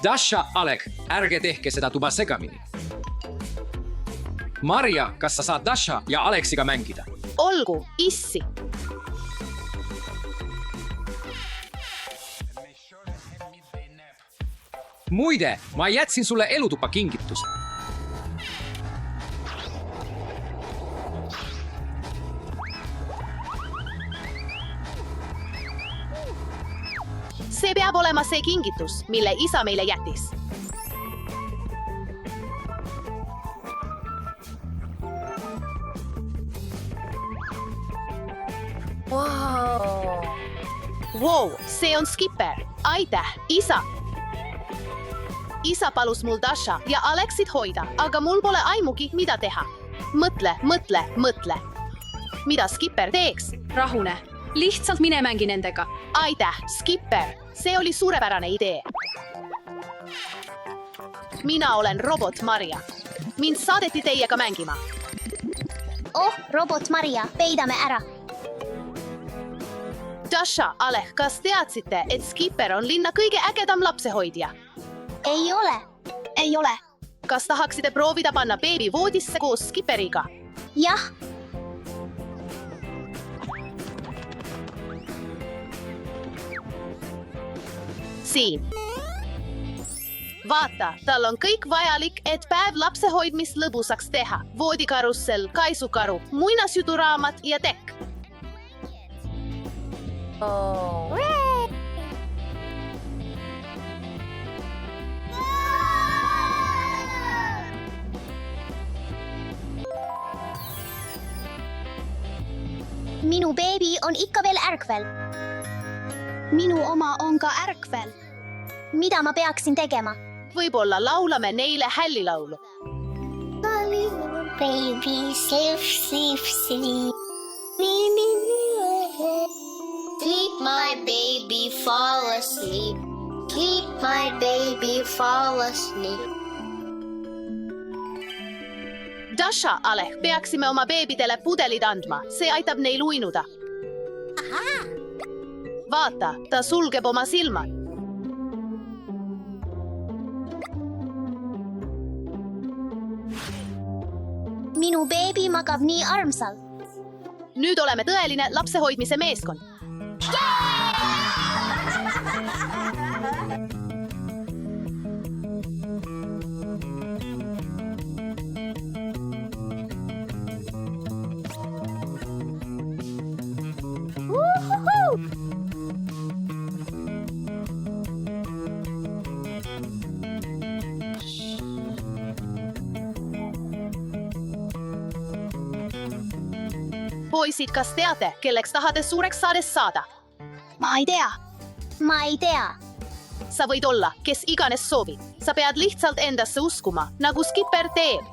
Dasha, Alek, ärge tehke seda tuba segamini. Marja, kas sa saad Dasha ja Aleksiga mängida? Olgu, issi. Muide, ma jätsin sulle elutupa kingituse. See peab olema see kingitus, mille isa meile jättis. Wow, see on Skipper. Aitäh, isa. Isa palus mul Dasha ja Aleksit hoida, aga mul pole aimugi, mida teha. Mõtle. Mida Skipper teeks? Rahune, lihtsalt mine mängi nendega. Aitäh, Skipper. See oli suurepärane idee. Mina olen robot Marja. Mind saadeti teiega mängima. Oh, robot Maria, peidame ära. Dasha, Alek, kas teadsite, et Skipper on linna kõige ägedam lapsehoidja? Ei ole. Kas tahaksite proovida panna beebi voodisse koos Skipperiga? Jah, Siin. Vaata, tal on kõik vajalik, et päev lapsehoidmist lõbusaks teha. Voodikarussel, kaisukaru, muinasjuturaamat ja tekk. minu beebi on ikka veel ärkvel. Minu oma on ka ärkvel. Mida ma peaksin tegema? Võib-olla laulame neile hällilaulu. Baby, sleep. Sleep, my baby, fall asleep. Sleep, my baby, fall asleep. Dasha, Alek, peaksime oma beebidele pudelid andma. See aitab neil uinuda. Vaata, ta sulgeb oma silmad. Minu beebi magab nii armsalt. Nüüd oleme tõeline lapsehoidmise meeskond. Poisid, kas teate, kelleks tahate suureks saades saada? Ma ei tea. Sa võid olla, kes iganes soovib. Sa pead lihtsalt endasse uskuma, nagu Skipper teeb.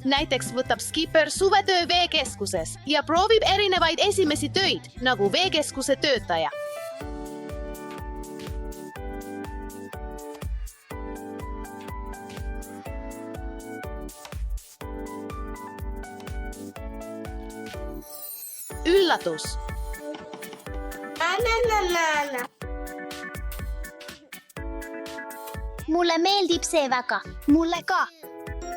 Näiteks võtab Skipper suvetöö veekeskuses ja proovib erinevaid esimesi töid, nagu veekeskuse töötaja. Üllatus! Mulle meeldib see väga. Mulle ka.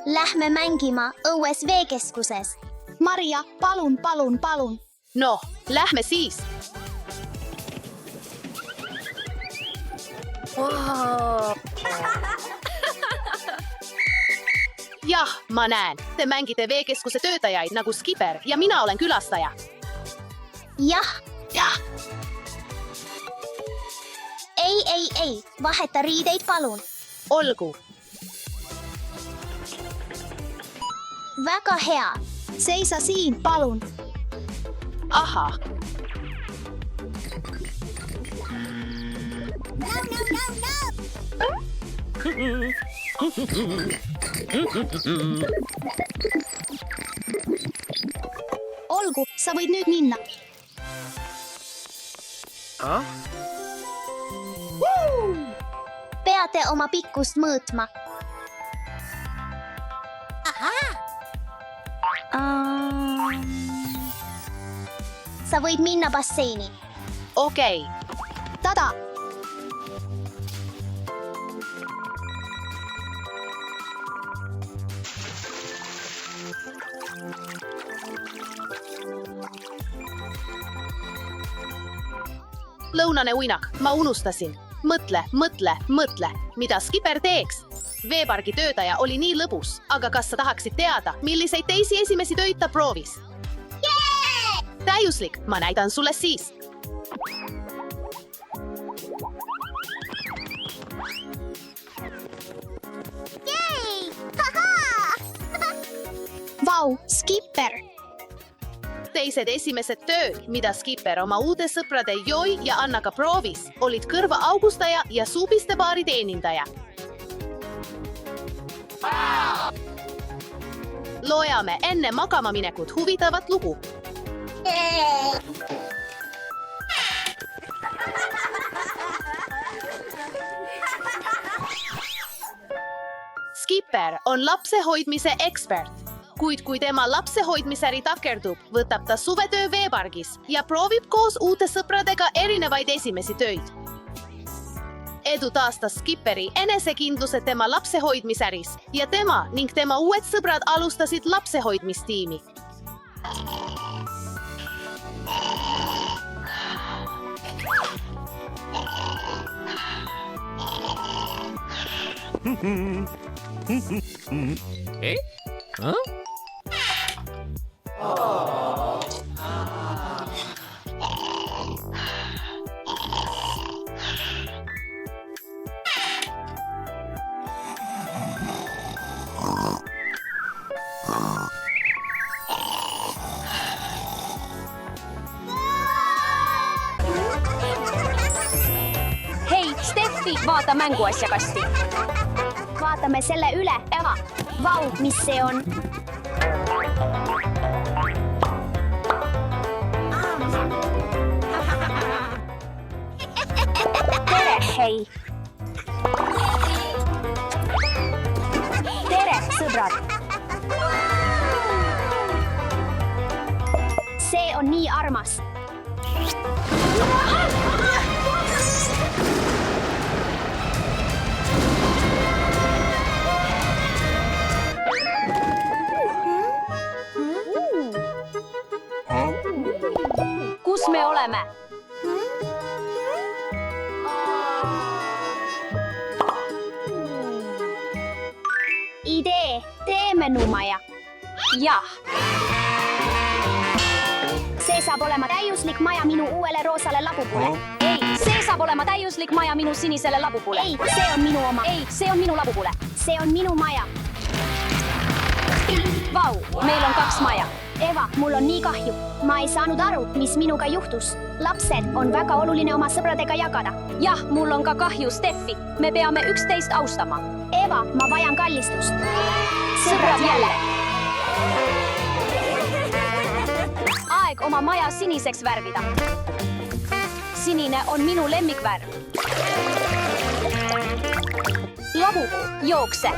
Lähme mängima õues veekeskuses. Maria, palun. No, lähme siis. Jah, ma näen. Te mängite veekeskuse töötajaid nagu Skipper ja mina olen külastaja. Jah. Ei. Vaheta riideid, palun. Olgu. Väga hea. Seisa siin, palun. Ahah. Olgu, sa võid nüüd minna. Peate oma pikkust mõõtma. sa võid minna basseini. Okei. Tada! Lõunane uinak, ma unustasin. Mõtle, mida Skipper teeks. Veepargi töötaja oli nii lõbus, aga kas sa tahaksid teada, milliseid teisi esimesi töid ta proovis? Täiuslik, ma näitan sulle siis. Vau, Skipper! Teised esimesed tööd, mida Skipper oma uute sõprade Joi ja Annaga proovis, olid kõrvaaugustaja ja suupistebaari teenindaja. Loeme enne magama minekut huvitavat lugu. Skipper on lapsehoidmise ekspert. Kuid kui tema lapsehoidmisäri takerdub, võtab ta suvetöö veepargis ja proovib koos uute sõpradega erinevaid esimesi töid. Edu taastas Skipperi enesekindluse tema lapsehoidmisäris ja tema ning tema uued sõbrad alustasid lapsehoidmistiimi. Hei, Steffi, vaata mänguasjakasti. Vaatame selle üle, Eva. Vau, mis see on? Tere, hei! Tere, sõbrad! See on nii armas! Kus me oleme? Idee, teeme numaja. Jah. See saab olema täiuslik maja minu uuele roosale labupule. Ei, see saab olema täiuslik maja minu sinisele labupule. Ei, see on minu oma. Ei, see on minu labupule. See on minu maja. Vau, meil on 2 maja. Eva, mul on nii kahju. Ma ei saanud aru, mis minuga juhtus. Lapsed on väga oluline oma sõbradega jagada. Jah, mul on ka kahju, Steffi. Me peame üksteist austama. Eva, ma vajan kallistust. Sõbrad jälle. Aeg oma maja siniseks värvida. Sinine on minu lemmikvärv. Labupuu, jookse.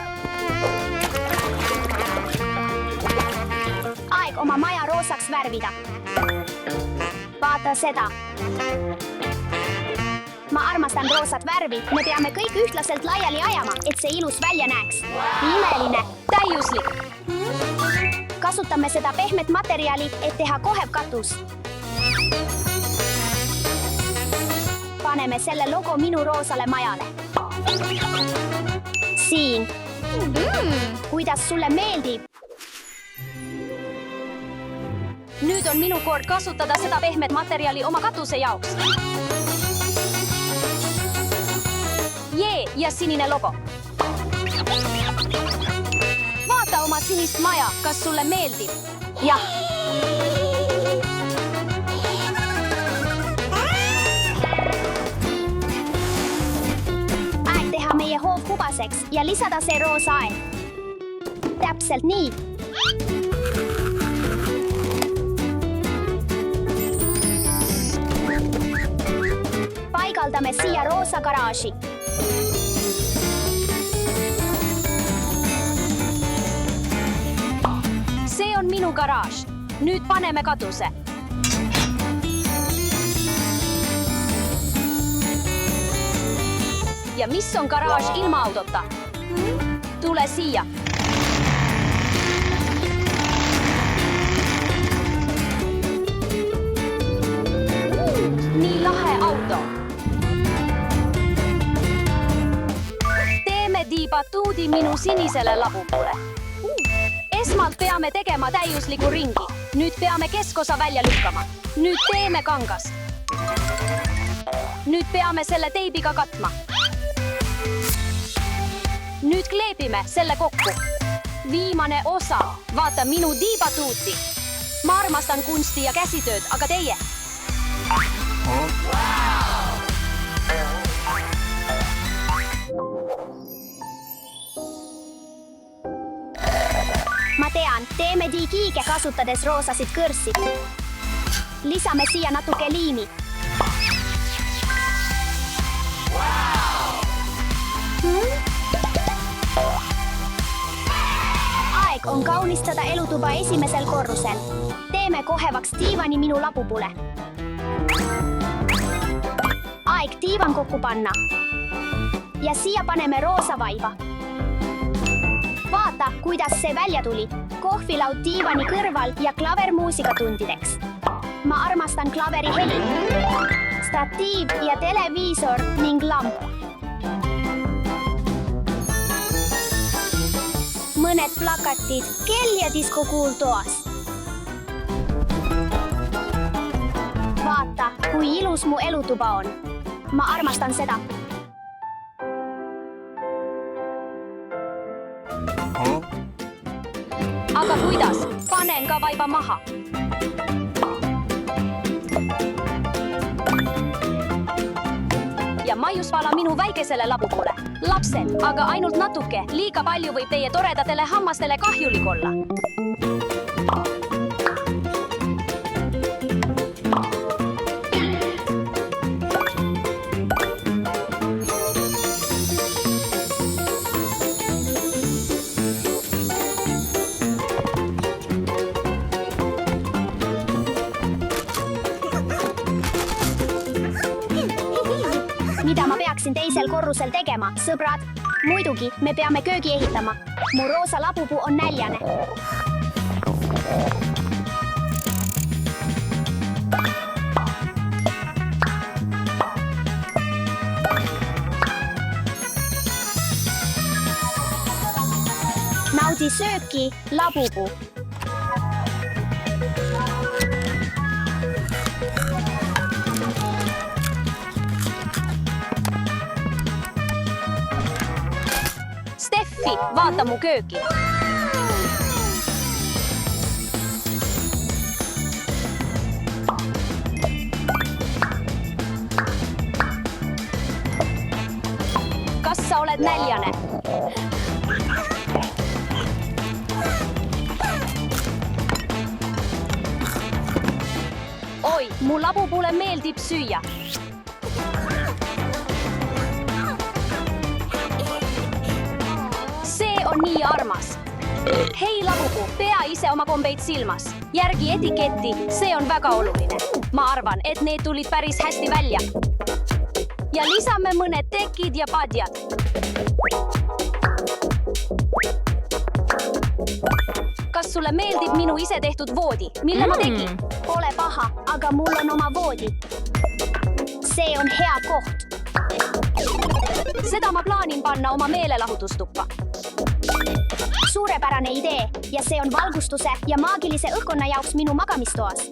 Aeg oma maja roosaks värvida. Vaata seda. Ma armastan roosat värvi. Me peame kõik ühtlaselt laiali ajama, et see ilus välja näeks. Imeline. Täiuslik. Kasutame seda pehmet materjali, et teha kohev katus. Paneme selle logo minu roosale majale. Siin. Kuidas sulle meeldib? Nüüd on minu kord kasutada seda pehmet materjali oma katuse jaoks. Jee, ja sinine logo. Vaata oma sinist maja, kas sulle meeldib? Jah. Aeg teha meie hoov hubaseks ja lisada see roosa aed. Täpselt nii. Paigaldame siia roosa garaaži. See on minu garaaž. Nüüd paneme katuse. Ja mis on garaaž ilma autota? Tule siia. Nii lahe auto. Teeme diibatuudi minu sinisele labupule. Esmalt peame tegema täiusliku ringi. Nüüd peame keskosa välja lükkama. Nüüd teeme kangast. Nüüd peame selle teibiga katma. Nüüd kleepime selle kokku. Viimane osa. Vaata minu diibatuuti. Ma armastan kunsti ja käsitööd, aga teie? Ma tean, teeme digiige kasutades roosasid kõrsi. Lisame siia natuke liimi. Aeg on kaunistada elutuba esimesel korrusel. Teeme kohevaks diivani minu labupule. Aeg diivan kokku panna. Ja siia paneme roosa vaiba. Vaata, kuidas see välja tuli. Kohvilaud diivani kõrval ja klaver muusikatundideks. Ma armastan klaveri heli. Statiiv ja televiisor ning lamp. Mõned plakatid, kell ja diskokuul toas. Vaata, kui ilus mu elutuba on. Ma armastan seda. Aga kuidas? Panen ka vaiba maha. Ja maiusvala minu väikesele labupule. Lapsed, aga ainult natuke. Liiga palju võib teie toredatele hammastele kahjulik olla. Mida ma peaksin teisel korrusel tegema, sõbrad? Muidugi, me peame köögi ehitama. Mu roosa labupuu on näljane. Naudi sööki, labupuu. Steffi, vaata mu kööki. Kas sa oled näljane? Oi, mu labupuule meeldib süüa. On nii armas. Hei labupuu, pea ise oma kombeid silmas. Järgi etiketti, see on väga oluline. Ma arvan, et need tulid päris hästi välja. Ja lisame mõned tekid ja padjad. Kas sulle meeldib minu ise tehtud voodi, mille ma tegin? Pole paha, aga mul on oma voodi. See on hea koht. Seda ma plaanin panna oma meelelahutustuppa. Suurepärane idee ja see on valgustuse ja maagilise õhkkonna jaoks minu magamistoas.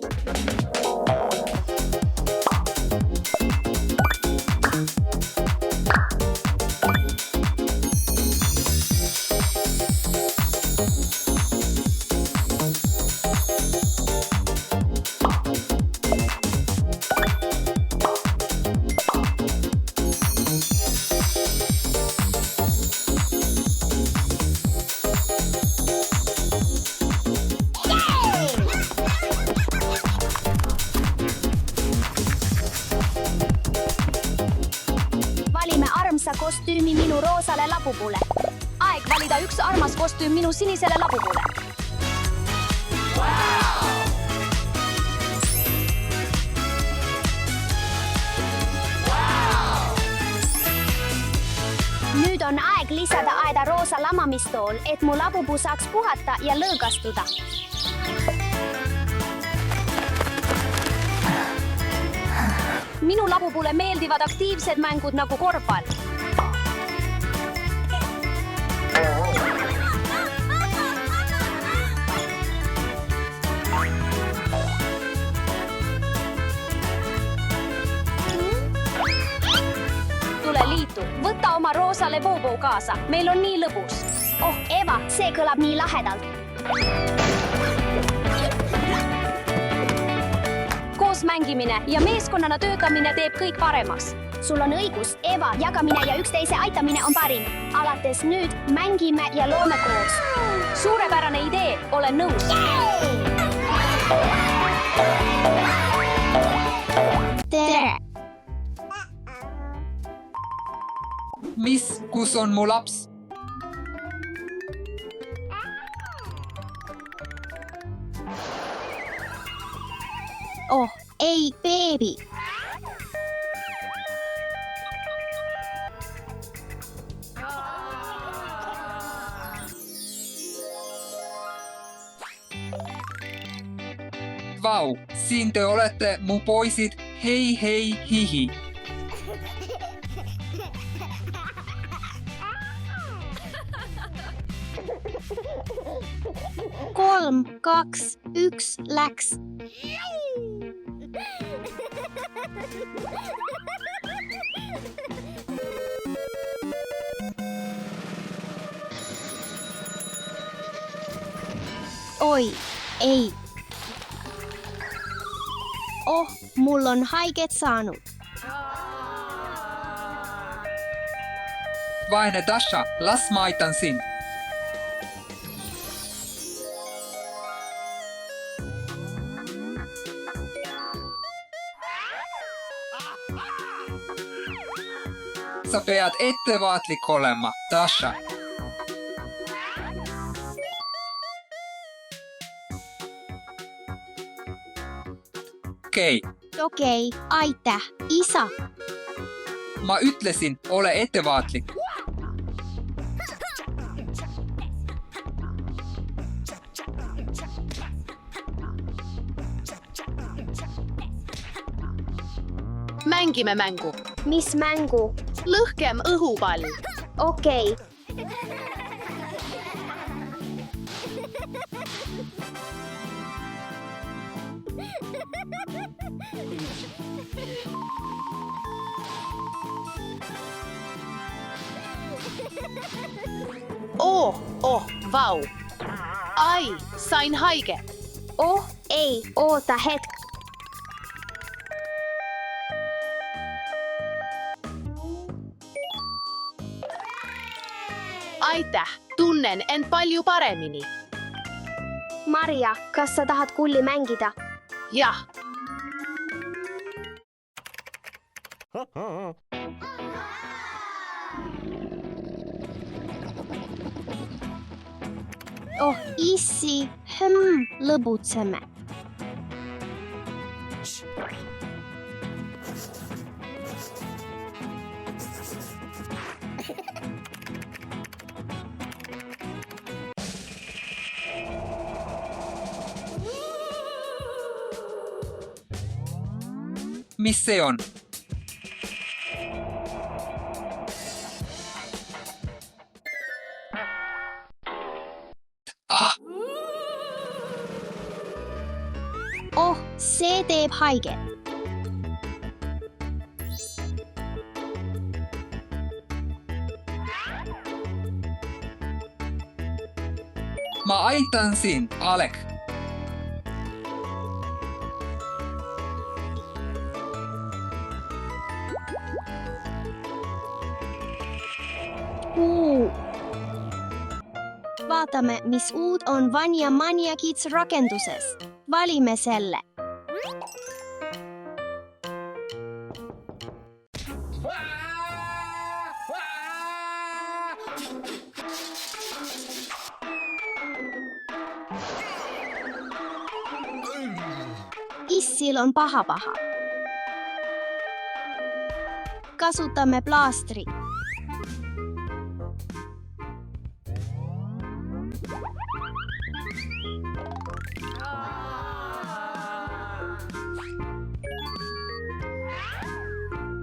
Kostüümi minu roosale labupule. Aeg valida üks armas kostüüm minu sinisele labupule. roosa lamamistool, et mu labupuu saaks puhata ja lõõgastuda. Minu labupuule meeldivad aktiivsed mängud nagu korvpall. Tule liitu, võta oma roosale Bobo kaasa. Meil on nii lõbus. Oh, Eva, see kõlab nii lahedalt. Koos mängimine ja meeskonnana töötamine teeb kõik paremas. Sul on õigus, Eva, jagamine ja üksteise aitamine on parim. Alates nüüd mängime ja loome koos. Suurepärane idee, olen nõus. Tere! Kus on mu laps? Oh, ei, beebi! Vau, siin te olete, mu poisid. Hei, hei, hihi. 3, 2, 1, läks. Oi, ei. Oh, mul on haiget saanud. Vaene Dasha, las ma aitan sind. Sa pead ettevaatlik olema, Dasha. Okei, aitäh, isa. Ma ütlesin, ole ettevaatlik. Mängime mängu. Mis mängu? Lõhkem õhupall. Okei. Vau. Ai, sain haige. Oh, ei, oota hetk. Aitäh, tunnen end palju paremini. Maria, kas sa tahad kulli mängida? Jah. Oh, issi, lõbutseme. Mis see on? Oh, see teeb haiget. Ma aitan sind, Alek. Vaatame, mis uut on Vanja Mania Kids rakenduses. Valime selle. Issil on paha. Kasutame plaastri.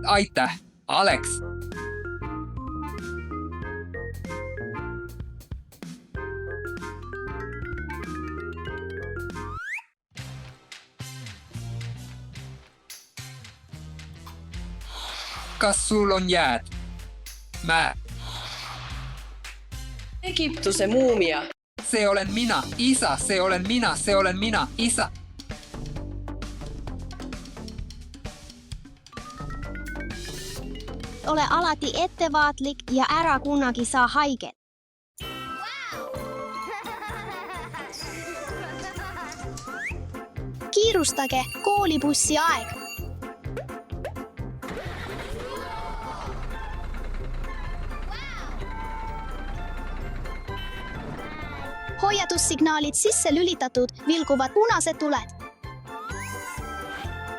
Aitäh, Alex. Kas sul on jääd? Mä. Egiptuse muumia. Se olen minä, isä, se olen minä, isä. Ole alati ettevaatlik ja ära kunagi saa haiget. Kiirustage, koolibussi aeg. Hoiatussignaalid sisse lülitatud, vilkuvad punased tuled.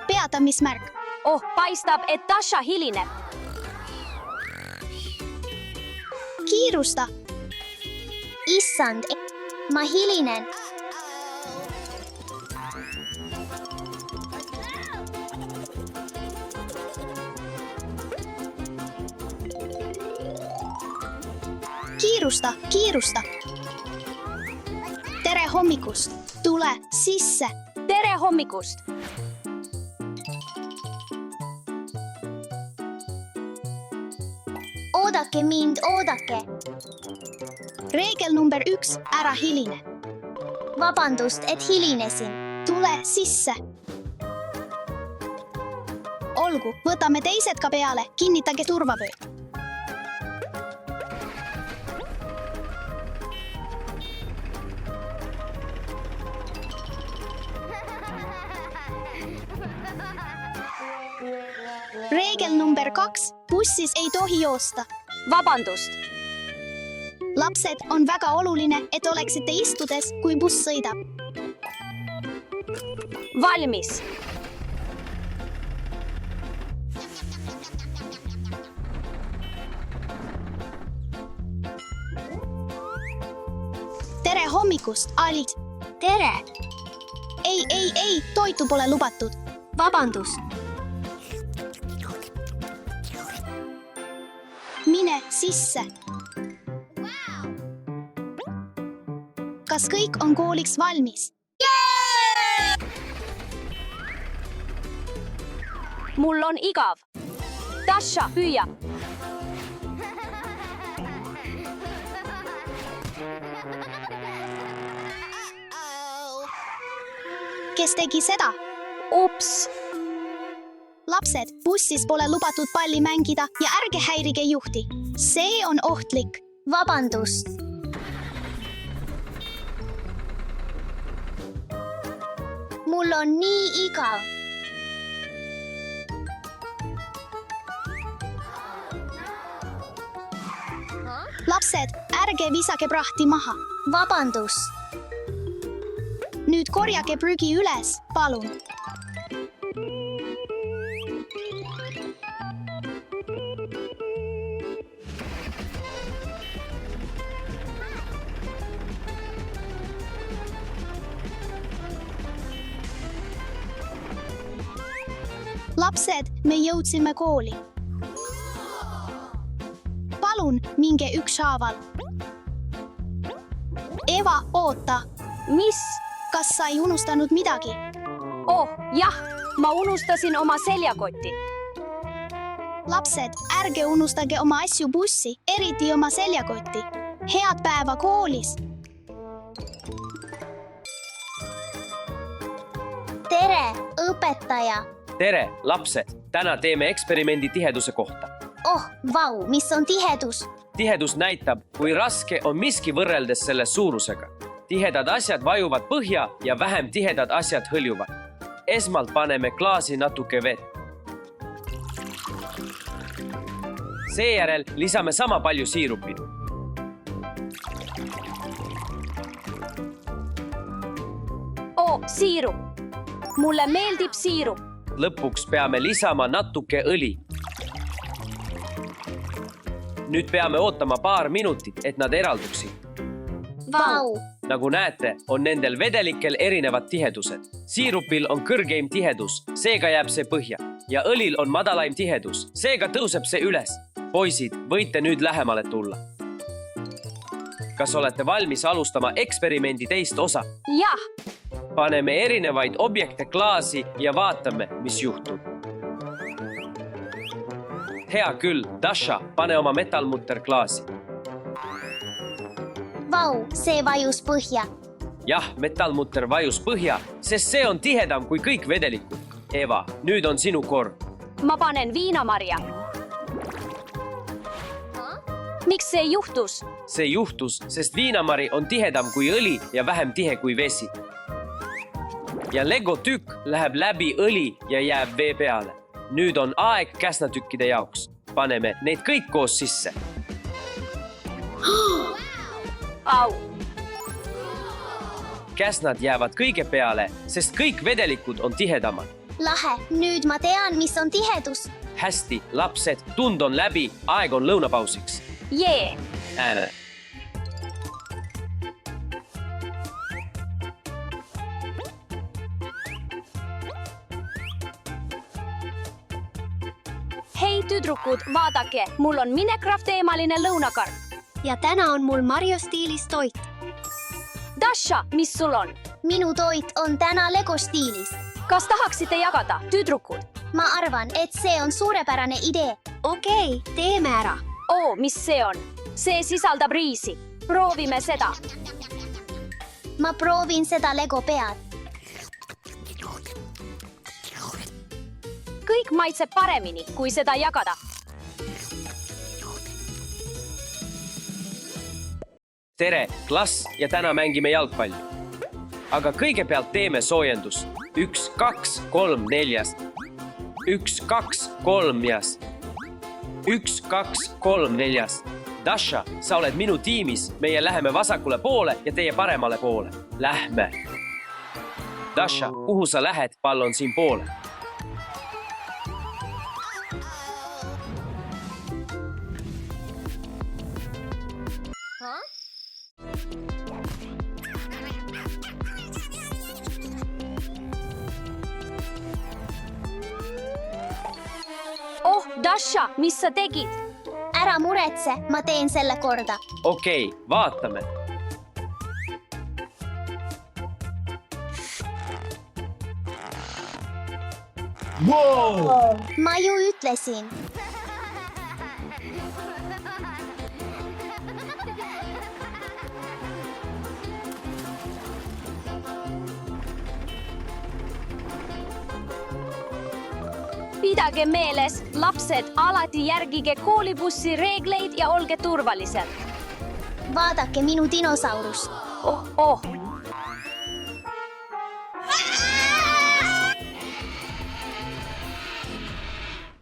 Peatamismärk. Oh, paistab, et Tasha hilineb. Kiirusta. Issand, ma hilinen. Kiirusta, kiirusta. Tere hommikust. Tule sisse. Tere hommikust! Oodake mind, oodake. Reegel number 1, ära hiline. Vabandust, et hilinesin. Tule sisse. Olgu, võtame teised ka peale, kinnitage turvavöö. Reegel number 2, bussis ei tohi joosta. Vabandust! Lapsed, on väga oluline, et oleksite istudes, kui buss sõidab. Valmis! Tere hommikust, Alice. Tere! Ei, toitu pole lubatud. Vabandust. Mine sisse. Kas kõik on kooliks valmis? Mul on igav. Tasha, hüüa! Kes tegi seda? Ups! Lapsed, bussis pole lubatud palli mängida ja ärge häirige juhti. See on ohtlik. Vabandust. Mul on nii igav. Lapsed, ärge visage prahti maha. Vabandust. Nüüd korjage prügi üles, palun. Lapsed, me jõudsime kooli. Palun, minge ükshaaval. Eva, oota. Mis? Kas sa ei unustanud midagi? Oh, jah, ma unustasin oma seljakoti. Lapsed, ärge unustage oma asju bussi, eriti oma seljakotti. Head päeva koolis! Tere, õpetaja! Tere, lapsed! Täna teeme eksperimendi tiheduse kohta. Oh, vau, mis on tihedus? Tihedus näitab, kui raske on miski võrreldes selle suurusega. Tihedad asjad vajuvad põhja ja vähem tihedad asjad hõljuvad. Esmalt paneme klaasi natuke vett. Seejärel lisame sama palju siirupi. Oh, siirup! Mulle meeldib siirup. Lõpuks peame lisama natuke õli. Nüüd peame ootama paar minutit, et nad eralduksid. Vau! Nagu näete, on nendel vedelikel erinevad tihedused. Siirupil on kõrgeim tihedus, seega jääb see põhja. ja õlil on madalaim tihedus, seega tõuseb see üles. Poisid, võite nüüd lähemale tulla. Kas olete valmis alustama eksperimendi teist osa? Jah, Paneme erinevaid objekte klaasi ja vaatame, mis juhtub. Hea küll, Dasha, pane oma metallmutter klaasi. Vau, see vajus põhja. Jah, metallmutter vajus põhja, sest see on tihedam kui kõik vedelikud. Eva, nüüd on sinu kord. ma panen viinamarja. Miks see juhtus? See juhtus, sest viinamari on tihedam kui õli ja vähem tihe kui vesi. Ja Lego tükk läheb läbi õli ja jääb vee peale. Nüüd on aeg käsnatükkide jaoks. Paneme neid kõik koos sisse. Au! Käsnad jäävad kõige peale, sest kõik vedelikud on tihedamad. Lahe, nüüd ma tean, mis on tihedus. Hästi, lapsed, tund on läbi, aeg on lõunapausiks. Jee! Hei tüdrukud, vaadake, mul on Minecraft-teemaline lõunakarp. Ja täna on mul Mario stiilis toit. Dasha, mis sul on? Minu toit on täna Lego stiilis. Kas tahaksite jagada, tüdrukud? Ma arvan, et see on suurepärane idee. Okei, teeme ära. Oo, mis see on? See sisaldab riisi. Proovime seda. Ma proovin seda Lego pead. Kõik maitseb paremini, kui seda jagada. Tere, klass, ja täna mängime jalgpalli. Aga kõigepealt teeme soojendus. 1, 2, 3, 4. 1, 2, 3. 1, 2, 3, 4. Dasha, sa oled minu tiimis. Meie läheme vasakule poole ja teie paremale poole. Lähme. Dasha, kuhu sa lähed? Pall on siin poole. Oh, Dasha, mis sa tegid? Ära muretse, ma teen selle korda. Okei, vaatame. Ma ju ütlesin. Pidage meeles, lapsed, alati järgige koolibussi reegleid ja olge turvalised. Vaadake minu dinosaurust. Oh,